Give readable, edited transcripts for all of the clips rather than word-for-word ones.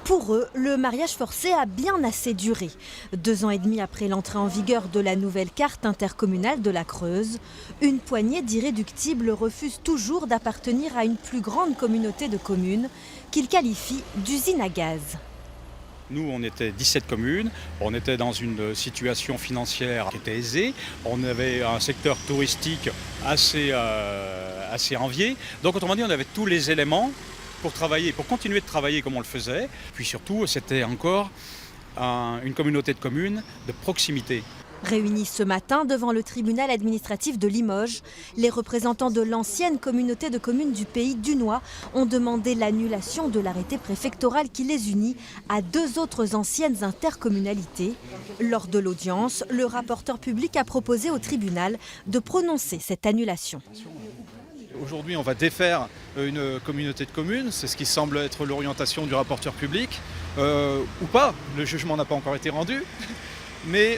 Pour eux, le mariage forcé a bien assez duré. 2 ans et demi après l'entrée en vigueur de la nouvelle carte intercommunale de la Creuse, une poignée d'irréductibles refusent toujours d'appartenir à une plus grande communauté de communes qu'ils qualifient d'usine à gaz. Nous, on était 17 communes, on était dans une situation financière qui était aisée, on avait un secteur touristique assez envié. Donc autrement dit, on avait tous les éléments pour travailler, pour continuer de travailler comme on le faisait. Puis surtout, c'était encore une communauté de communes de proximité. Réunis ce matin devant le tribunal administratif de Limoges, les représentants de l'ancienne communauté de communes du Pays d'Hunois ont demandé l'annulation de l'arrêté préfectoral qui les unit à 2 autres anciennes intercommunalités. Lors de l'audience, le rapporteur public a proposé au tribunal de prononcer cette annulation. Aujourd'hui, on va défaire une communauté de communes, c'est ce qui semble être l'orientation du rapporteur public, ou pas, le jugement n'a pas encore été rendu. Mais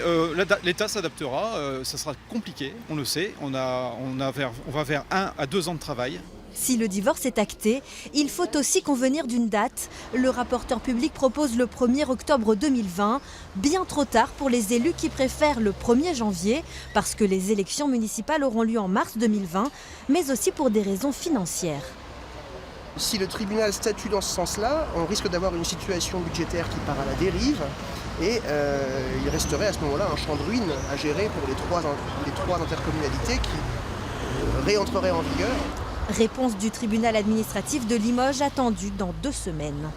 l'État s'adaptera, ça sera compliqué, on le sait, on va vers 1 à 2 ans de travail. Si le divorce est acté, il faut aussi convenir d'une date. Le rapporteur public propose le 1er octobre 2020, bien trop tard pour les élus qui préfèrent le 1er janvier, parce que les élections municipales auront lieu en mars 2020, mais aussi pour des raisons financières. Si le tribunal statue dans ce sens-là, on risque d'avoir une situation budgétaire qui part à la dérive et il resterait à ce moment-là un champ de ruines à gérer pour les trois intercommunalités qui réentreraient en vigueur. Réponse du tribunal administratif de Limoges attendue dans 2 semaines.